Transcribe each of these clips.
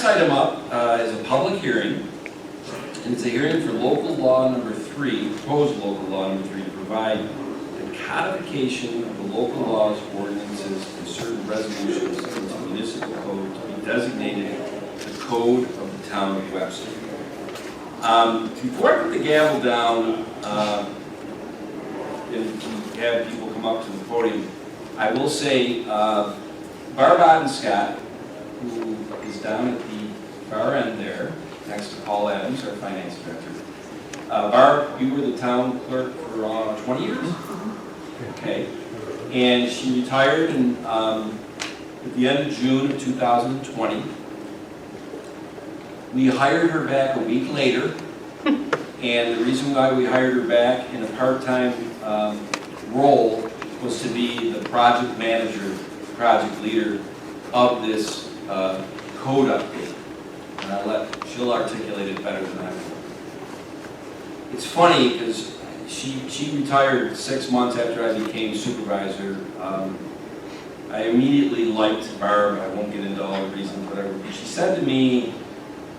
item up is a public hearing, and it's a hearing for local law number 3, proposed local law number 3, to provide the codification of the local laws, ordinances, and certain resolutions into the municipal code to be designated the code of the town of Webster. Before I put the gavel down and have people come up to the podium, I will say Barb Scott, who is down at the far end there, next to Paul Adams, our finance director. Barb, you were the town clerk for 20 years? Okay. And she retired at the end of June of 2020. We hired her back a week later, and the reason why we hired her back in a part-time role was to be the project manager, project leader of this code update. And she'll articulate it better than I will. It's funny because she retired 6 months after I became supervisor. I immediately liked Barb. I won't get into all the reasons, whatever. But she said to me,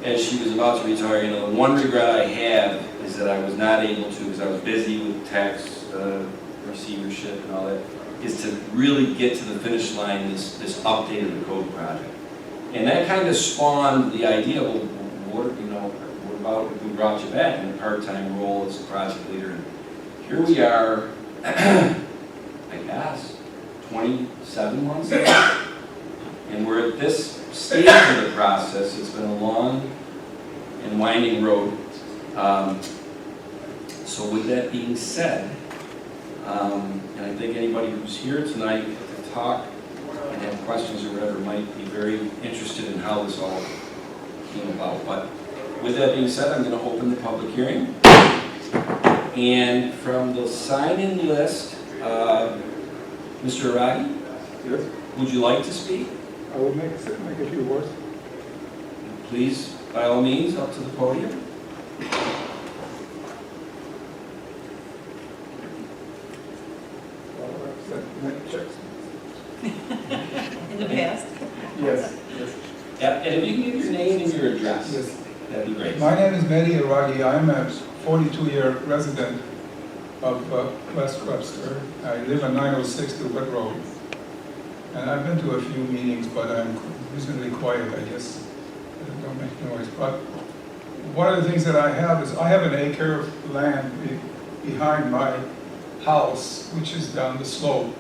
as she was about to retire, you know, the one regret I have is that I was not able to, because I was busy with tax receivership and all that, is to really get to the finish line, this update of the code project. And that kind of spawned the idea of, well, what about if we brought you back in a part-time role as a project leader? And here we are, I guess, 27 months ago, and we're at this stage of the process. It's been a long and winding road. So with that being said, and I think anybody who's here tonight to talk and have questions or whatever might be very interested in how this all came about. But with that being said, I'm going to open the public hearing. And from the sign-in list, Mr. Aragi? Yes. Would you like to speak? I will make a few words. Please, by all means, up to the podium. In the past? Yes. Yeah, and if you can give your name and your address, Yes. that'd be great. My name is Mehdi Aragi. I'm a 42-year resident of West Webster. I live on 906 Wood Road. And I've been to a few meetings, but I'm reasonably quiet, I guess. I don't make noise. But one of the things that I have is I have an acre of land behind my house, which is down the slope.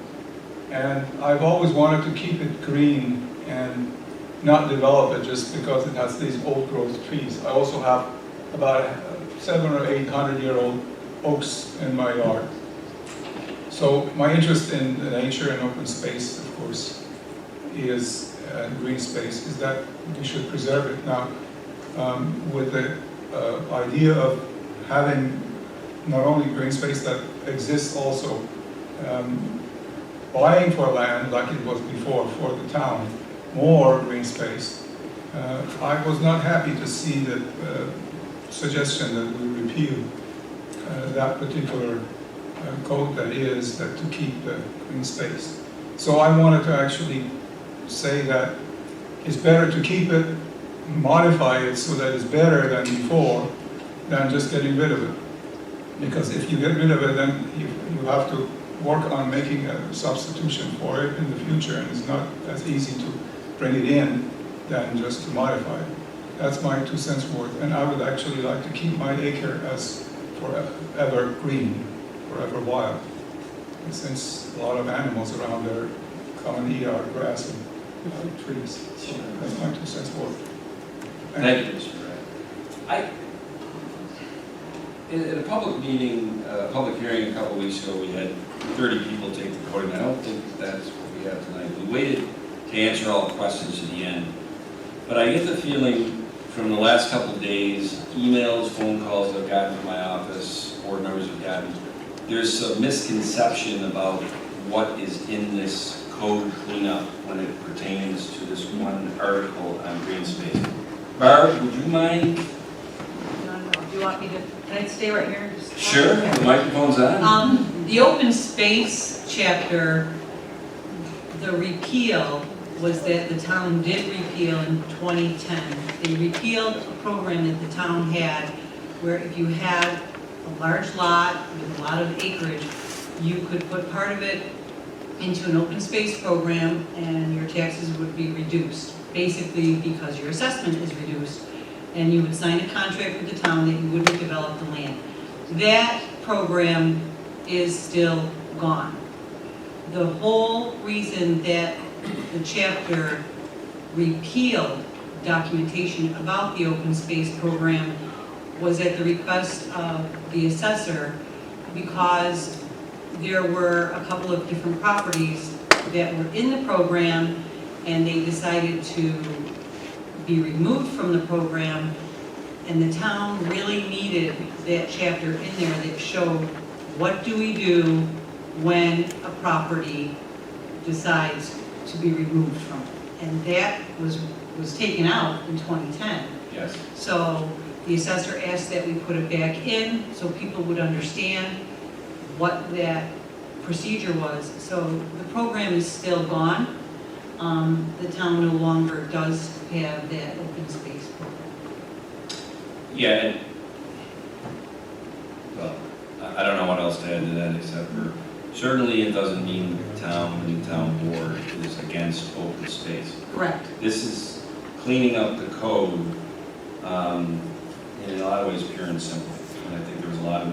And I've always wanted to keep it green and not develop it just because it has these old growth trees. I also have about 700 or 800-year-old oaks in my yard. So my interest in nature and open space, of course, is green space, is that we should preserve it now with the idea of having not only green space that exists also buying for land like it was before for the town, more green space. I was not happy to see the suggestion that we repeal that particular code that is that to keep the green space. So I wanted to actually say that it's better to keep it, modify it so that it's better than before, than just getting rid of it. Because if you get rid of it, then you have to work on making a substitution for it in the future, and it's not as easy to bring it in than just to modify it. That's my 2 cents worth, and I would actually like to keep my acre as forever green, forever wild. And since a lot of animals around there come and eat our grass and trees, so that's my 2 cents worth. Thank you, Mr. Wright. In a public meeting, public hearing a couple of weeks ago, we had 30 people take the podium. I don't think that's what we have tonight. We waited to answer all the questions to the end. But I get the feeling from the last couple of days, emails, phone calls I've gotten from my office, board members have gotten, there's some misconception about what is in this code cleanup when it pertains to this one article on green space. Barb, would you mind? No. Do you want me to, can I stay right here? Sure, the microphone's on. The open space chapter, the repeal was that the town did repeal in 2010. They repealed a program that the town had where if you had a large lot with a lot of acreage, you could put part of it into an open space program and your taxes would be reduced, basically because your assessment is reduced, and you would sign a contract with the town that you wouldn't develop the land. That program is still gone. The whole reason that the chapter repealed documentation about the open space program was at the request of the assessor, because there were a couple of different properties that were in the program and they decided to be removed from the program, and the town really needed that chapter in there that showed what do we do when a property decides to be removed from it. And that was taken out in 2010. Yes. So the assessor asked that we put it back in so people would understand what that procedure was. So the program is still gone. The town no longer does have that open space program. Yeah, and, well, I don't know what else to add to that except for, certainly it doesn't mean the town and the town board is against open space. Correct. This is cleaning up the code, in a lot of ways pure and simple. And I think there was a lot of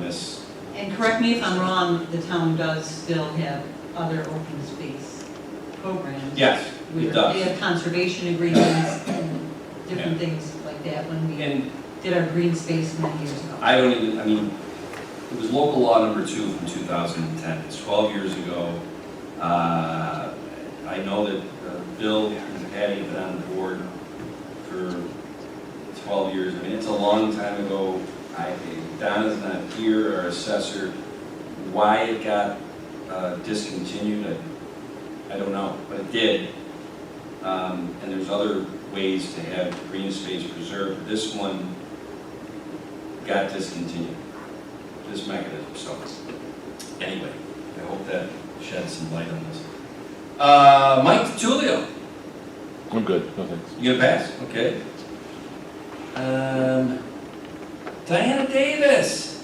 And correct me if I'm wrong, the town does still have other open space programs. Yes, it does. They have conservation agreements and different things like that when we And did our green space many years ago. I don't even, I mean, it was local law number 2 from 2010. It's 12 years ago. I know that Bill and Patty have been on the board for 12 years. I mean, it's a long time ago. Donna's not here, our assessor. Why it got discontinued, I don't know, but it did. And there's other ways to have green space preserved. This one got discontinued, this mechanism. So anyway, I hope that sheds some light on this. Mike DiTullio. I'm good, no thanks. You gonna pass? Okay. Diana Davis.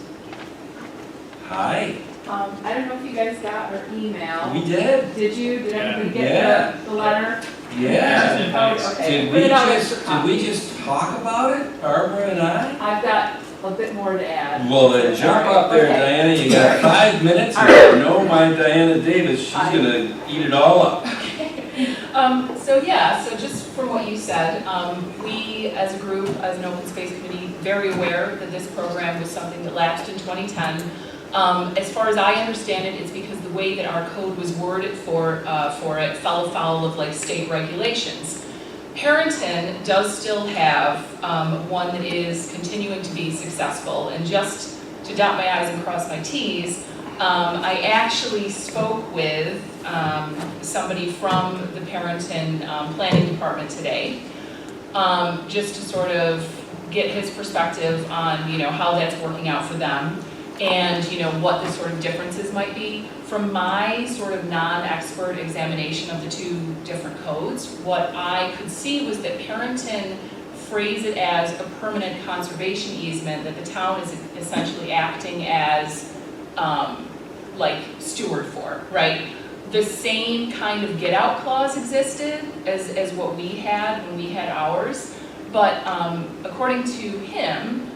Hi. I don't know if you guys got our email. We did. Did you? Did everybody Yeah. get the letter? Yeah. Oh, okay. Did Put it out we extra just copy. talk about it, Barbara and I? I've got a bit more to add. Well, then jump up there, Okay. Diana. You got 5 minutes. All And you know my Diana Davis. She's gonna eat it all up. So just from what you said, we as a group, as an open space committee, very aware that this program was something that lapsed in 2010. As far as I understand it, it's because the way that our code was worded for it fell afoul of like state regulations. Parenton does still have one that is continuing to be successful, and just to dot my I's and cross my T's, I actually spoke with somebody from the Parenton planning department today, just to sort of get his perspective on, how that's working out for them, and, what the sort of differences might be. From my sort of non-expert examination of the two different codes, what I could see was that Parenton phrased it as a permanent conservation easement, that the town is essentially acting as like steward for, right? The same kind of get out clause existed as what we had when we had ours, but according to him,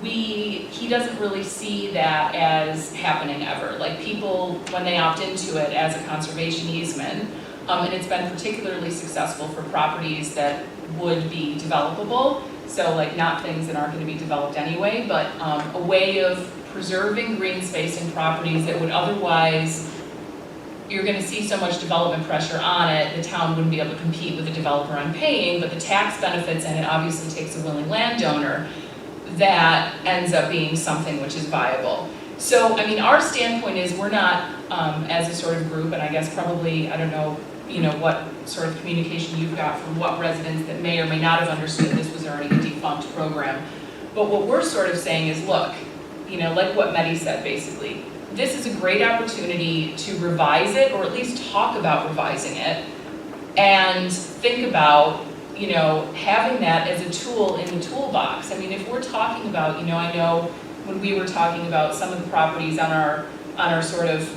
he doesn't really see that as happening ever. Like people, when they opt into it as a conservation easement, and it's been particularly successful for properties that would be developable, so like not things that aren't going to be developed anyway, but a way of preserving green space in properties that would otherwise, you're going to see so much development pressure on it, the town wouldn't be able to compete with the developer on paying, but the tax benefits, and it obviously takes a willing landowner, that ends up being something which is viable. So, I mean, our standpoint is we're not, as a sort of group, and I guess probably, I don't know, what sort of communication you've got from what residents that may or may not have understood this was already a defunct program. But what we're sort of saying is, look, like what Mehdi said basically, this is a great opportunity to revise it, or at least talk about revising it, and think about, you know, having that as a tool in the toolbox. I mean, if we're talking about, you know, I know when we were talking about some of the properties on our sort of,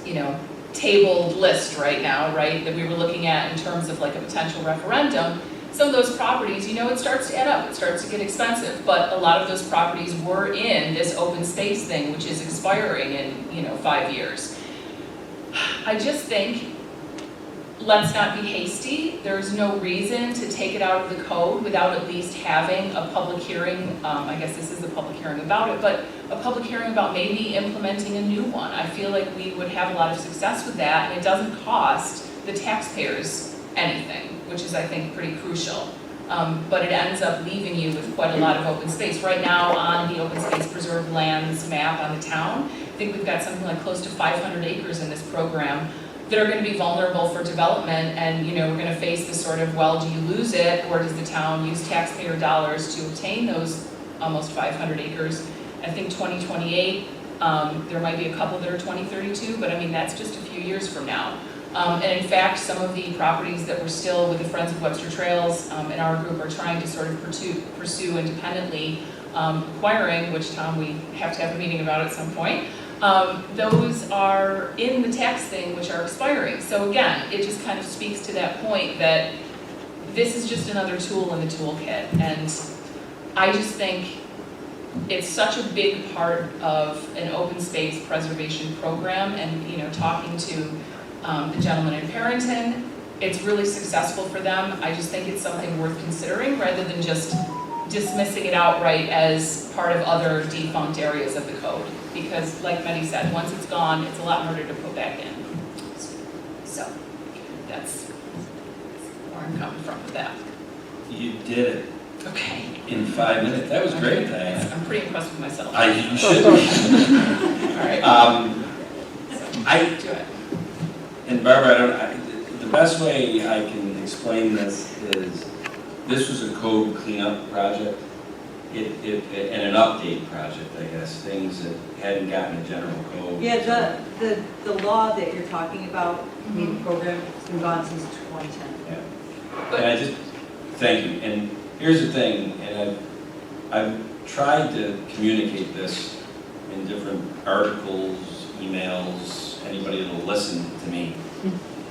you know, tabled list right now, right, that we were looking at in terms of like a potential referendum, some of those properties, you know, it starts to add up, it starts to get expensive, but a lot of those properties were in this open space thing, which is expiring in, you know, 5 years. I just think, let's not be hasty. There's no reason to take it out of the code without at least having a public hearing. I guess this is a public hearing about it, but a public hearing about maybe implementing a new one. I feel like we would have a lot of success with that, and it doesn't cost the taxpayers anything, which is, I think, pretty crucial. But it ends up leaving you with quite a lot of open space. Right now, on the open space preserved lands map on the town, I think we've got something like close to 500 acres in this program that are going to be vulnerable for development, and you know, we're going to face the sort of, well, do you lose it, or does the town use taxpayer dollars to obtain those almost 500 acres? I think 2028, there might be a couple that are 2032, but I mean, that's just a few years from now. And in fact, some of the properties that we're still with the Friends of Webster Trails in our group are trying to sort of pursue independently acquiring, which, Tom, we have to have a meeting about at some point. Those are in the tax thing, which are expiring. So again, it just kind of speaks to that point that this is just another tool in the toolkit. And I just think it's such a big part of an open space preservation program. And, you know, talking to the gentleman in Parrington, it's really successful for them. I just think it's something worth considering rather than just dismissing it outright as part of other defunct areas of the code. Because like Betty said, once it's gone, it's a lot harder to put back in. So that's where I'm coming from with that. You did it Okay. in 5 minutes. That was great, Diana. I'm pretty impressed with myself. You should be. All right. Do it. And Barbara, the best way I can explain this is, this was a code cleanup project, and an update project, I guess, things that hadn't gotten a general code. Yeah, the law that you're talking about, I mean, the program, has been gone since 2010. Yeah. And I just, thank you. And here's the thing, and I've tried to communicate this in different articles, emails, anybody that'll listen to me.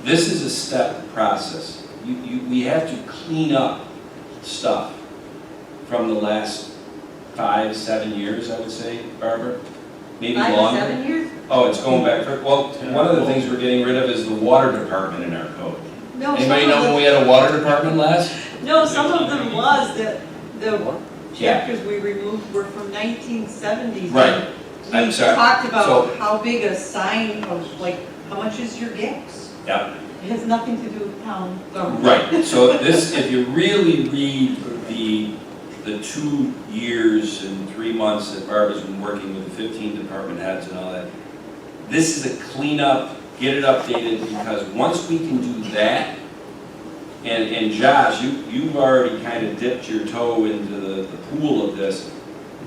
This is a step process. We have to clean up stuff from the last 5-7 years, I would say, Barbara, maybe 5 longer. to 7 years? Oh, it's going back. Well, one of the things we're getting rid of is the water department in our code. No, Anybody know when we had a water department last? No, some of them was, the chapters we removed were from 1970s. Right. I'm sorry. We talked So- about how big a sign of, like, how much is your gas? Yeah. It has nothing to do with town government. Right. So this, if you really read the 2 years and 3 months that Barbara's been working with the 15 department heads and all that, this is a cleanup, get it updated, because once we can do that, and Josh, you've already kind of dipped your toe into the pool of this,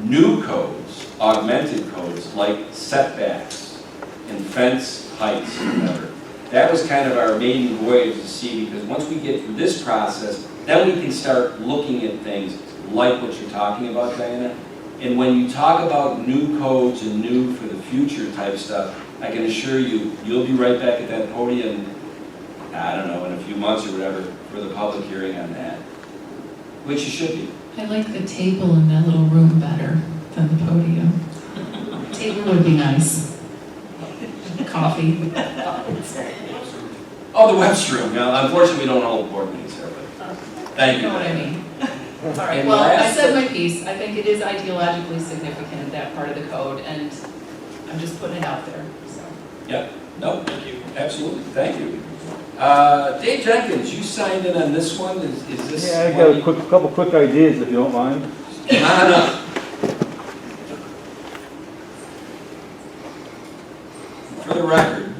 new codes, augmented codes, like setbacks and fence heights or whatever. That was kind of our maiden voyage to see, because once we get through this process, then we can start looking at things like what you're talking about, Diana. And when you talk about new codes and new for the future type stuff, I can assure you, you'll be right back at that podium, I don't know, in a few months or whatever, for the public hearing on that. Which you should be. I like the table in that little room better than the podium. Table would be nice. Coffee. Oh, the Webster Room. Now, unfortunately, we don't hold board meetings there, but thank You you. know what I mean? All right, And well, I last- said my piece. I think it is ideologically significant, that part of the code, and I'm just putting it out there, so. Yep, no, thank you, absolutely, thank you. Dave Jenkins, you signed in on this one, is this? Yeah, I one got a couple quick ideas if you don't mind. Come on up. For the record,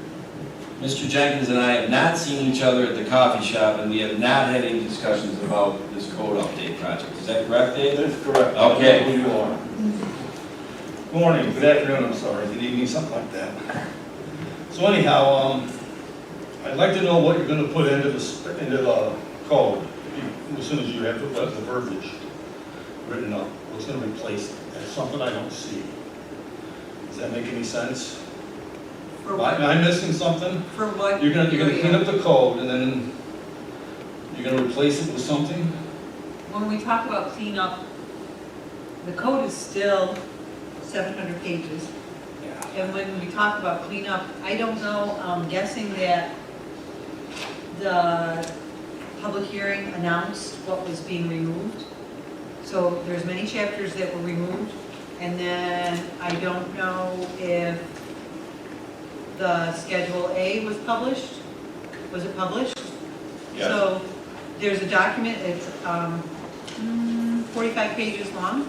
Mr. Jenkins and I have not seen each other at the coffee shop, and we have not had any discussions about this code update project. Is that correct, Dave? That's correct. Okay. Who you are. Good morning, good afternoon, I'm sorry, good evening, something like that. So anyhow, I'd like to know what you're gonna put into the code, as soon as you have the verbiage written up, what's gonna replace it. That's something I don't see. Does that make any sense? For Am what, I missing something? for what? You're gonna area? clean up the code, and then you're gonna replace it with something? When we talk about cleanup, the code is still 700 pages. Yeah. And when we talk about cleanup, I don't know, I'm guessing that the public hearing announced what was being removed. So there's many chapters that were removed, and then I don't know if the Schedule A was published. Was it published? Yes. So there's a document, it's 45 pages long,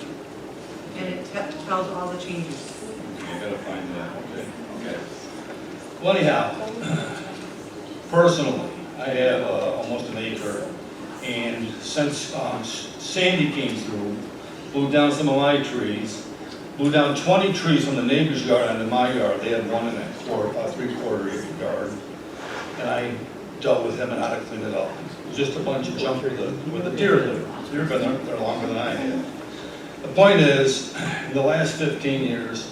and it tells all the changes. I gotta find that, okay. Okay. Well, anyhow, personally, I have almost an acre, and since Sandy came through, blew down some of my trees, blew down 20 trees from the neighbor's yard onto my yard. They had one in that 3/4 acre yard, and I dealt with him on how to clean it up. It was just a bunch of junk with the deer litter. Deer been there longer than I have. The point is, in the last 15 years,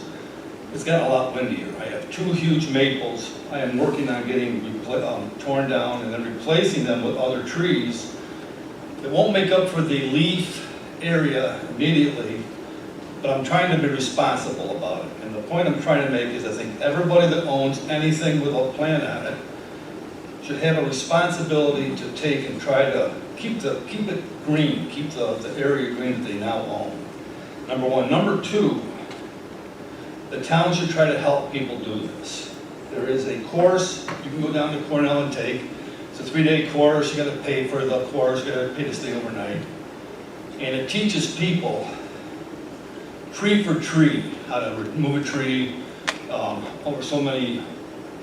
it's gotten a lot windier. I have 2 huge maples. I am working on getting torn down and then replacing them with other trees. It won't make up for the leaf area immediately, but I'm trying to be responsible about it. And the point I'm trying to make is I think everybody that owns anything with a plan on it should have a responsibility to take and try to keep it green, keep the area green that they now own. Number one. Number two, the town should try to help people do this. There is a course you can go down to Cornell and take. It's a 3-day course. You got to pay for the course. You got to pay to stay overnight. And it teaches people tree for tree, how to remove a tree over so many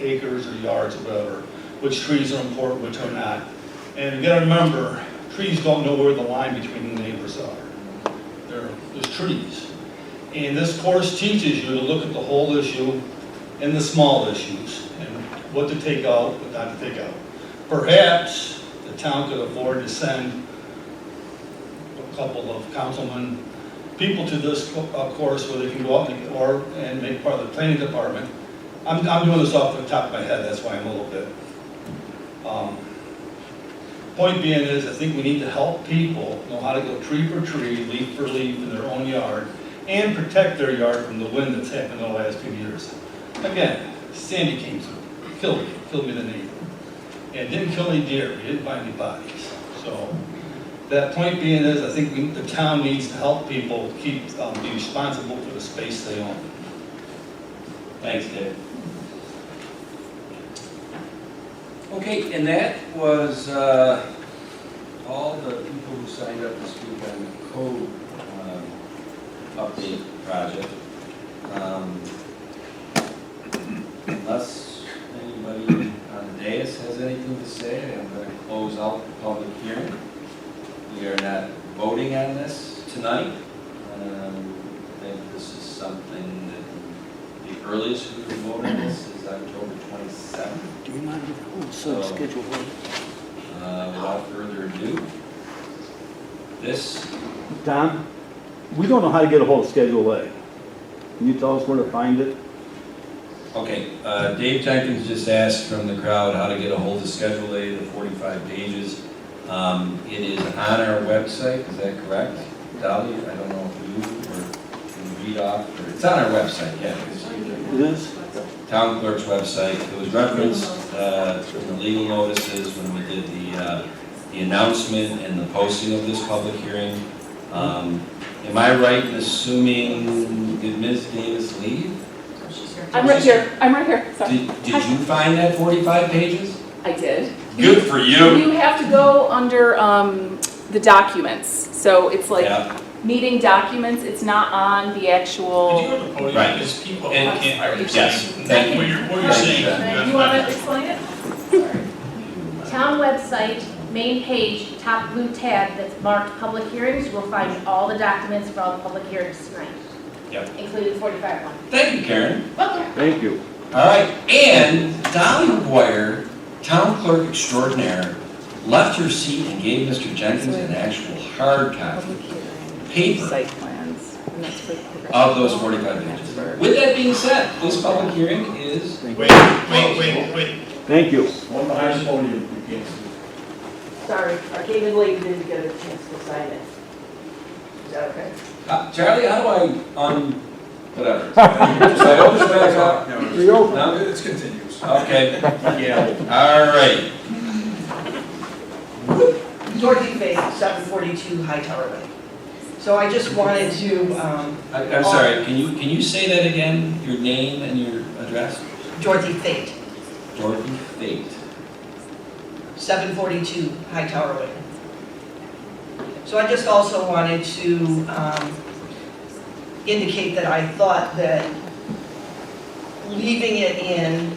acres or yards or whatever, which trees are important, which are not. And you got to remember, trees don't know where the line between the neighbors are. There's trees. And this course teaches you to look at the whole issue and the small issues and what to take out, what not to take out. Perhaps the town could afford to send a couple of councilmen, people to this course where they can go out and make part of the planning department. I'm doing this off the top of my head, that's why I'm a little bit. Point being is, I think we need to help people know how to go tree for tree, leaf for leaf in their own yard, and protect their yard from the wind that's happened in the last few years. Again, Sandy came through, killed me the neighbor. And didn't kill any deer, we didn't find any bodies. So, that point being is, I think the town needs to help people be responsible for the space they own. Thanks, Dave. Okay, and that was all the people who signed up to speak on the code update project. Unless anybody on the dais has anything to say, I'm going to close out the public hearing. We are not voting on this tonight. I think this is something that the earliest we can vote on this is October 27th. Do you mind if I So, schedule one? Without further ado, this, Don, we don't know how to get a hold of Schedule A. Can you tell us where to find it? okay, Dave Jenkins just asked from the crowd how to get a hold of Schedule A, the 45 pages. It is on our website, is that correct? Dolly, I don't know if you can read off, or it's on our website, yeah. It is? Town clerk's website. It was referenced in the legal notices when we did the announcement and the posting of this public hearing. Am I right in assuming, did Ms. Davis leave? I'm right here, sorry. Did you find that 45 pages? I did. Good for you. You have to go under the documents, so it's like Yeah, meeting documents, it's not on the actual. Could you go to the podium, Right. because people And- can't understand yes, thank you. what you're Thank you, saying. Ben. You want to explain it? Town website, main page, top blue tab that's marked public hearings, you will find all the documents for all the public hearings tonight. Yep. Including 45 one. Thank you, Karen. Welcome. Thank you. All right, and Dolly McGuire town clerk extraordinaire left her seat and gave Mr. Jenkins an actual hard copy, paper, Site plans, and that's for the of those 45 pages. With that being said, this public hearing is, Wait. Thank you. One behind the podium, you can't. Sorry, I came in late and didn't get a chance to sign it. Is that okay? Charlie, how do I whatever. So I open it back up. Reopen. No? It's continuous. Okay, all right. Dorothy Faith, 742 High Tower Way. So I just wanted to, I'm sorry, can you say that again, your name and your address? Dorothy Faith, Dorothy Fate. 742 High Tower Way. So I just also wanted to indicate that I thought that leaving it in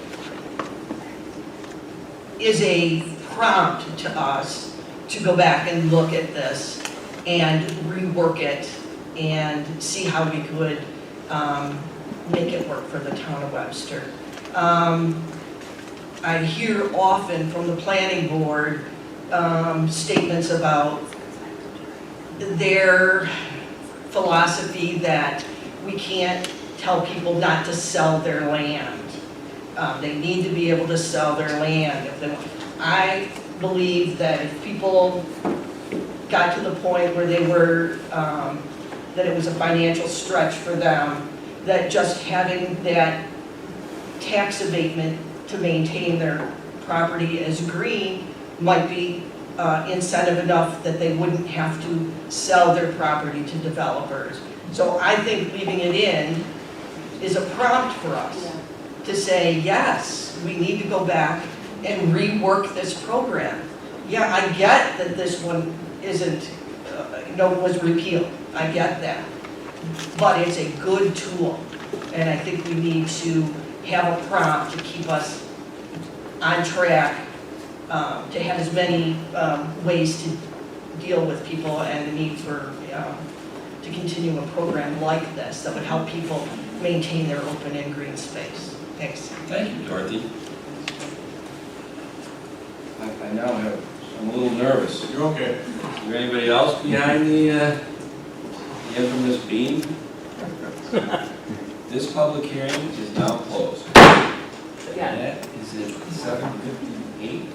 is a prompt to us to go back and look at this and rework it and see how we could make it work for the town of Webster. I hear often from the planning board statements about their philosophy that we can't tell people not to sell their land. They need to be able to sell their land. I believe that if people got to the point where they were, that it was a financial stretch for them, that just having that tax abatement to maintain their property as green might be incentive enough that they wouldn't have to sell their property to developers. So I think leaving it in is a prompt for us to say, yes, we need to go back and rework this program. Yeah, I get that this one isn't, was repealed. I get that. But it's a good tool. And I think we need to have a prompt to keep us on track, to have as many ways to deal with people and the need for, to continue a program like this that would help people maintain their open and green space. Thanks. Thank you, Dorothy. I now have, I'm a little nervous. You're okay. Is there anybody else behind the infamous beam? This public hearing is now closed. Yeah. That is at 7:58.